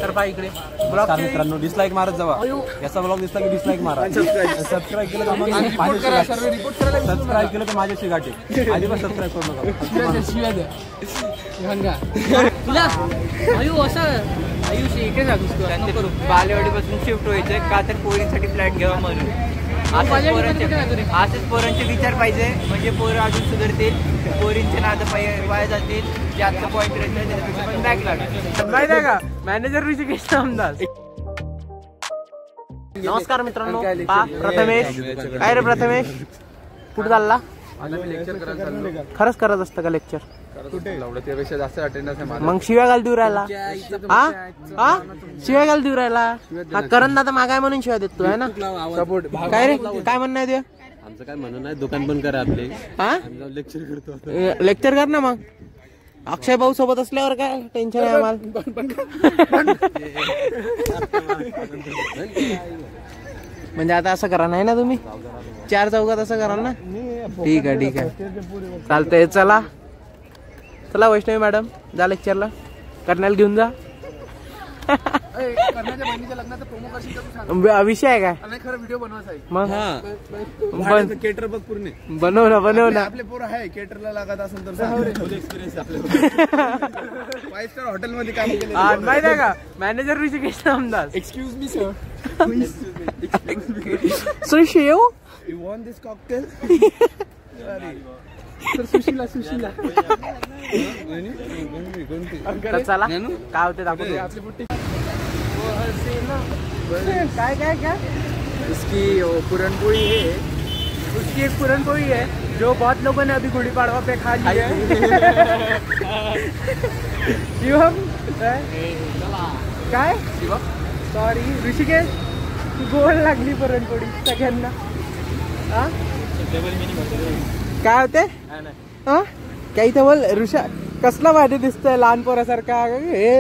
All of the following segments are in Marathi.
तर पहा इकडे मित्रांनो डिसलाईक मारत जावा. याचा ब्लॉग दिसला की डिसलाईक मारा. सबस्क्राईब केलं तर मग सबस्क्राईब केलं तर माझ्याशी गाठी. आधी पण सबस्क्राईब करू नका. आयुष इकडे जातो बालेवाडीपासून शिफ्ट व्हायचंय का तर पोरींसाठी फ्लॅट घ्यावा म्हणून. असंच पोरांचे विचार पाहिजे म्हणजे पोरं अजून सुधारतील. पोरींचे नाद वाया जातील. जास्त पॉईंट पण बॅक लागेल. माहिती आहे का मॅनेजर ऋषिकेश नामदास. नमस्कार मित्रांनो. प्रथमेश काय रे प्रथमेश कुठे चालला? खरंच करत असतं का लेक्चर? मग शिव्या घाल देऊ राहिला. शिव्या घाल देऊ राहिला. हा करण दादा मागाय म्हणून शिव्या देतो आहे ना. काय रे काय म्हणणं आहे ते? आमचं काय म्हणणं नाही. दुकान बंद करा आपले. हा लेक्चर करतो. लेक्चर कर ना मग. अक्षय भाऊ सोबत असल्यावर काय टेन्शन आहे आम्हाला. म्हणजे आता असं करा नाही ना तुम्ही 4 चौघात असं कराल ना. ठीक आहे ठीक आहे चालतंय. चला चला वैष्णवी मॅडम जा लेक्चरला. करण्याला घेऊन जा. विषय आहे काय खरं व्हिडिओ बनवायचा मग केटर बघ पूर्ण बनव ना. आपले पोरं आहे केटरला लागत असेल तर एक्सपिरियन्स आपल्या 5 स्टार हॉटेल मध्ये काम केलं. माहिती आहे का manager Rishikesh Namdas. Excuse me sir. Sushi you want this cocktail? Sushila चला काय होते दाखवतो. काय काय क्या उसकी पुरणपोळी है. उसकी एक पुरणपोळी है जो बहुत लोगों ने अभी गुड़ी पाड़वा पे खा ली है. शिवम काय सॉरी ऋषिकेश गोड लागली पुरणपोळी सगळ्यांना. काय होते काय इथं बोल ऋषा कसला भारी दिसतोय लहान पोरासारखा. हे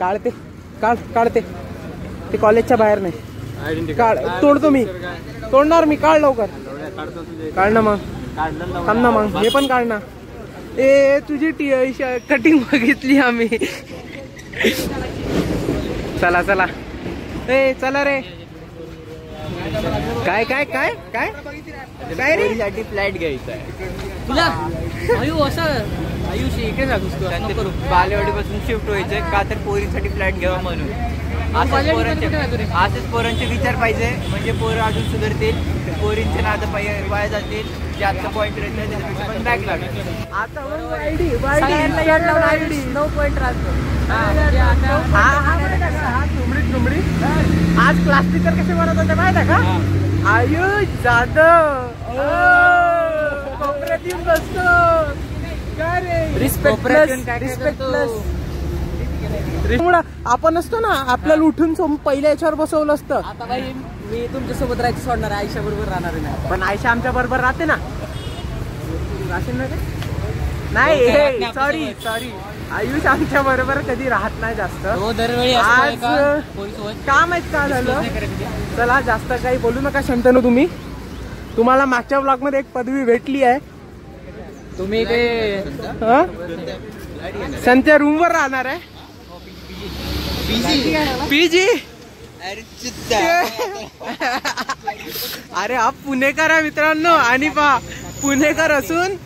काढते ते कॉलेजच्या बाहेर नाही. काढ तोडतो मी. तोडणार मी. काढ लवकर. काढ ना मग. थांब ना मग. हे पण काढ ना. ए तुझी कटिंग बघितली आम्ही. चला चला ए चला रे. काय काय काय काय काय रे साठी फ्लॅट घ्यायचा आहे तुला. आयुष इकडे जातो बालेवाडीपासून शिफ्ट व्हायचंय का तर पोरींसाठी फ्लॅट घ्यावा म्हणून. असंच पोरांचे विचार पाहिजे म्हणजे पोरं अजून सुधारतील. पोरींचे नाद वाया जातील. जास्त पॉईंट पण बॅक लागेल. आता 9 पॉईंट राहतो. आज क्लास टीचर कसे बनत होते माहिती आहे का? आयुष जाधव कोपऱ्यात बसतो. काय रे रिस्पेक्ट प्लस. आपण असतो ना आपल्याला उठून पहिल्या याच्यावर बसवलं असतं. आता भाई मी तुमच्या सोबत राहायचं सोडणार. आयुष्या बरोबर राहणार नाही. पण आयशा आमच्या बरोबर राहते ना. नाही सॉरी आयुष आमच्या बरोबर कधी राहत नाही जास्त. आज काम आहेत का झालं. चला जास्त काही बोलू नका शंतनू. तुम्हाला मागच्या ब्लॉग मध्ये एक पदवी भेटली आहे. तुम्ही ते संत्या रूम वर राहणार आहे. पीजी अरे हा पुणेकर आहे मित्रांनो. आणि पहा पुणेकर असून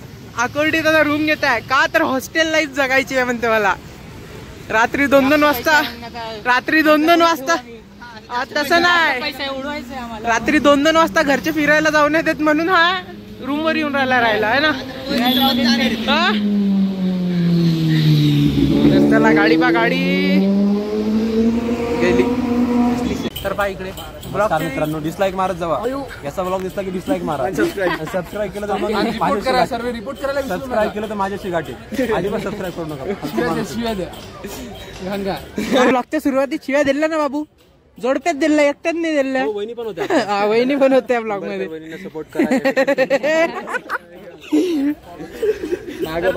आकोर्डीत आता रूम घेत आहे का तर हॉस्टेल लाईफ जगायची आहे म्हणते मला. रात्री 2-2 वाजता तसं नाही. रात्री 2-2 वाजता घरचे फिरायला जाऊ नये देत म्हणून हा रूम वर येऊन राहायला आहे ना. चला गाडी गेली. तर पहा इकडे मित्रांनो डिसलाईक मारत जावा. याचा ब्लॉग दिसला की डिसलाईक मारा. सबस्क्राईब केलं तर मग सबस्क्राईब केलं तर माझ्याशी गाठी. आधी पण सबस्क्राईब करू नका. ब्लॉगच्या सुरुवातीत शिव्या दिल्या ना बाबू. जोडप्यात दिल्या एकट्यात नाही दिल्या. वहिनी पण होत्या. वहिनी पण होत्या ब्लॉग मध्ये. वहिनीला सपोर्ट करा.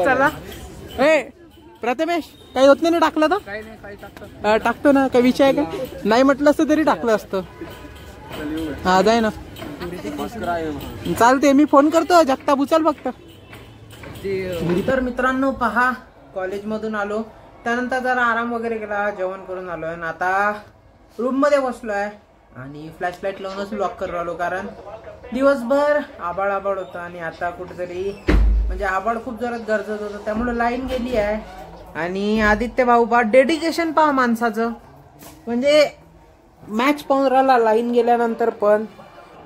चला प्रथमेश काही होत नाही ना. टाकलं तर टाकतो ना. काही विषय का नाही म्हटलं असतं तरी टाकलं असतं. हा जाय ना. चालते मी फोन करतो. जगताप उचल फक्त. तर मित्रांनो पहा कॉलेज मधून आलो त्यानंतर जरा आराम वगैरे केला, जेवण करून आलोय आणि आता रूम मध्ये बसलोय आणि फ्लॅशलाईट लावूनच ब्लॉग करू राहिलो, कारण दिवसभर आबाळ होतं आणि आता कुठेतरी म्हणजे आबाळ खूप जोरात गरजत होतं, त्यामुळे लाईन गेली आहे. आणि आदित्य भाऊ पहा, डेडिकेशन पहा माणसाचं, म्हणजे मॅच पाहून राहिला लाईन गेल्यानंतर पण.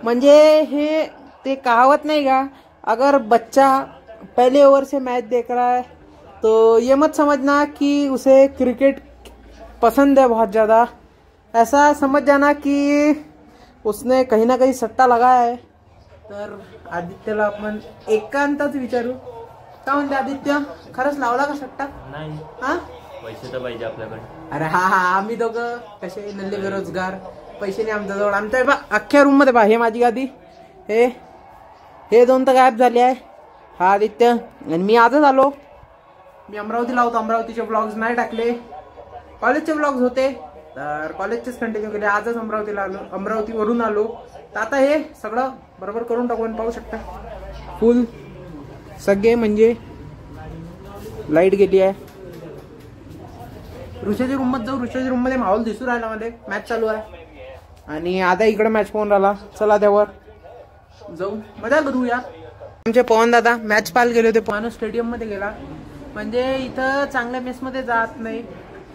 म्हणजे हे ते कहावत नहीं का, अगर बच्चा पहले ओवर से मैच देख रहा है तो ये मत समझना कि उसे क्रिकेट पसंद है बहुत ज़्यादा, ऐसा समझ जाना कि उसने कहीं ना कहीं सट्टा लगाया है. तर आदित्यला आपण एकांतच विचारू, काय म्हणते आदित्य, खरंच लावला का सट्टा? नाही. हा, पैसे तर पाहिजे आपल्याकडे. अरे हा आम्ही दोघं कसे नल्ले बेरोजगार, पैसे नाही आमच्याजवळ. आमच्या बा अख्ख्या रूम मध्ये बा, हे माझी गादी, हे दोन तर गायब झाले आहे. हा आदित्य आणि मी आजच आलो. मी अमरावतीला होतो, अमरावतीचे ब्लॉग्स नाही टाकले, कॉलेजचे ब्लॉग्स होते तर कॉलेजचेच कंटिन्यू केले. आजच अमरावतीला आलो, अमरावतीवरून आलो, तर आता हे सगळं बरोबर करून टाकून पाहू शकता. फुल सगळे म्हणजे लाईट गेली आहे. ऋषाच्या रूम मध्ये जाऊ, ऋषाच्या रूम मध्ये माहोल दिसू राहिला, मध्ये मॅच चालू आहे आणि आता इकडे मॅच पाहून राहिला. चला त्यावर जाऊ, मजा करूया. आमचे पवन दादा मॅच पाहायला गेले होते, पवन स्टेडियम मध्ये गेला. म्हणजे इथं चांगल्या मेस मध्ये जात नाही,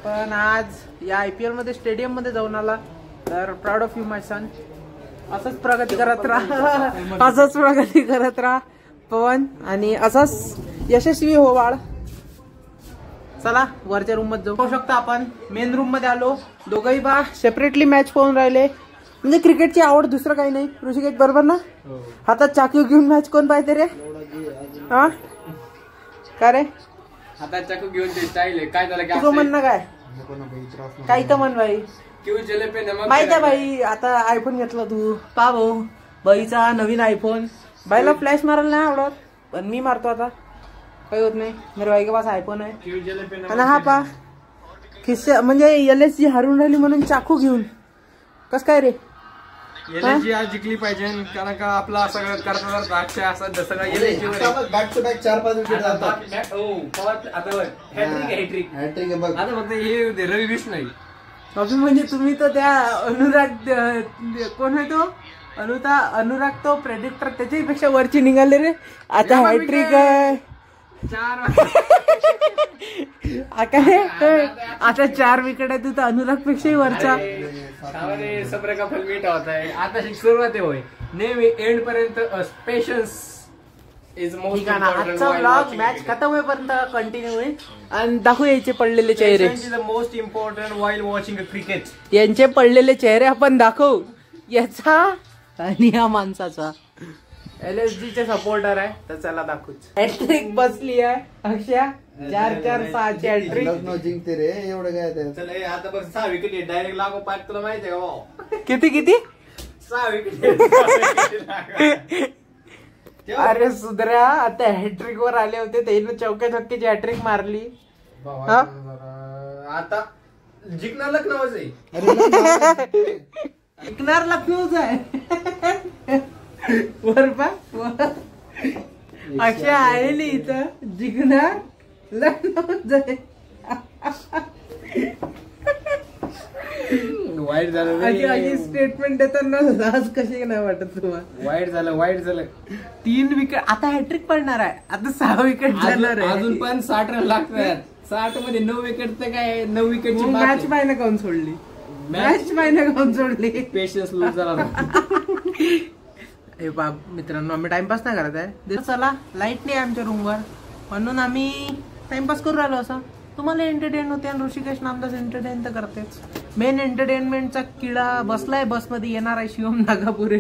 पण आज या IPL मध्ये स्टेडियम मध्ये जाऊन आला. तर proud of you my son. असंच प्रगती करत राहा पवन, आणि असंच यशस्वी हो बाळ. चला वरच्या रूम मध्ये जाऊ. पाहू शकता आपण मेन रूम मध्ये आलो, दोघंही बा सेपरेटली मॅच पाहून राहिले. म्हणजे क्रिकेटची आवड, दुसरं काही नाही. ऋषिकेश बरोबर ना? हातात चाकू घेऊन मॅच कोण पाहते रे? हा का रे, हातात चाकू घेऊन ते स्टाईल आहे काय झालं? तुझं म्हणणं काय? काही तर म्हण भाई. माहिती आहे भाई, आता आयफोन घेतला तू, पा भाऊ बाईचा नवीन आयफोन. बाईला फ्लॅश मारायला नाही आवडत, पण मी मारतो आता, काही होत नाही. मेरे भाई के पास आयफोन आहे. आणि हा पा खिस्से, म्हणजे LSG हरून राहिली म्हणून चाकू घेऊन. कस काय रे? LSG आज जिंकली पाहिजे, कारण का आपला सगळं करता असं सगळं LSG back to back 4-5 wicket जातात. आता फक्त हे रवी बिष्ट नाही. अभि म्हणजे तुम्ही तर त्या अनुराग, कोण आहे तो अनुराग तो प्रेडिक्टर, त्याच्याही पेक्षा वरची निघाले रे. आता हॅट्रिक आता 4 विकेट आहे, तू तर अनुराग पेक्षाही वरचा. सब्र का फल मीठा होता है. आता सुरुवात आहे होय, नेहमी एंड पर्यंत पेशन्स इज मोस्ट इम्पॉर्टंट. आजचा ब्लॉग मॅच खतम होईपर्यंत कंटिन्यू होईल आणि दाखवू यायचे पडलेले चेहरे. Most important while watching cricket. यांचे पडलेले चेहरे आपण दाखवू, याचा आणि या माणसाचा. LSG चे सपोर्टर आहे, तर चला दाखवूच. हॅट्रिक बसली आहे अक्षया, 4-4-6 हॅट्रिक. जिंकते रे, एवढं काय ते. चल आता बस 6 विकेट डायरेक्ट लागो पाठ. तुला माहिती आहे का भाऊ? किती 6 विकेट. अरे सुधरा, आता हॅट्रिक वर आले होते, त्याने चौक्या छक्क्याची हॅट्रिक मारली. आता जिंकणार लखनौच आहे. जिंकणार लखनौच आहे. वर पा अक्षय आलेली इथं, जिंकणार लखनौच आहे. वाईट झालं स्टेटमेंट देताना लाज कशी नाही वाटत तुम्हाला? वाईट झालं 3 विकेट. आता हॅट्रिक पडणार आहे, आता 6 विकेट जाणार आहे. अजून पण 60 रन लागतात. 60 मध्ये 9 विकेट तर काय, 9 विकेटची मॅच पाहिजे काऊन सोडली? मॅच पाहिजे काऊन सोडली? पेशन्स लूज झाला. हे बाब मित्रांनो, आम्ही टाइमपास नाही करत आहे. चला लाईट नाही आमच्या रूमवर, म्हणून आम्ही टाइमपास करू राहिलो. असं तुम्हाला एंटरटेन होते आणि ऋषिकेश नामदास एंटरटेन तर करतेच. मेन एंटरटेनमेंटचा किडा बसलाय बसमध्ये, येणार आहे शिवम नागापुरे.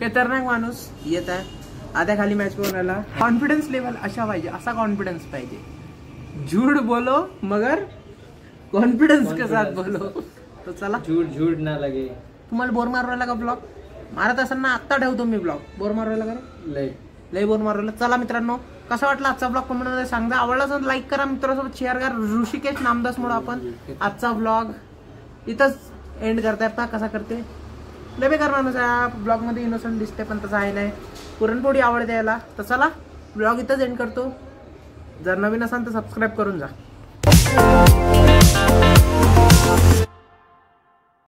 खतरनाक माणूस येत आहे. आध्या खाली मॅच पाहून राहिला. कॉन्फिडन्स लेवल अशा पाहिजे, असा कॉन्फिडन्स पाहिजे. झूठ बोलो मगर कॉन्फिडन्स के साथ बोलो. तो चला, झूठ ना लगे. तुम्हाला बोर मारवायला का ब्लॉग? मारत असेल ना, आत्ता ठेवतो मी ब्लॉग. बोर मारवायला का? लय बोर मारवायला. चला मित्रांनो, कसा वाटला आजचा ब्लॉग कमेंटमध्ये सांगा. आवडला असेल लाईक करा, मित्रांसोबत शेअर करा. ऋषिकेश नामदास मुळे आपण आजचा ब्लॉग इथंच एंड करताय. पहा कसा करते, लय बेकार माणूस आहे. ब्लॉग मध्ये इनोसंट दिसते पण तसं आहे नाही. पुरणपोळी आवडते याला. तर चला ब्लॉग इथंच एंड करतो. जर नवीन असाल तर सबस्क्राईब करून जा. हा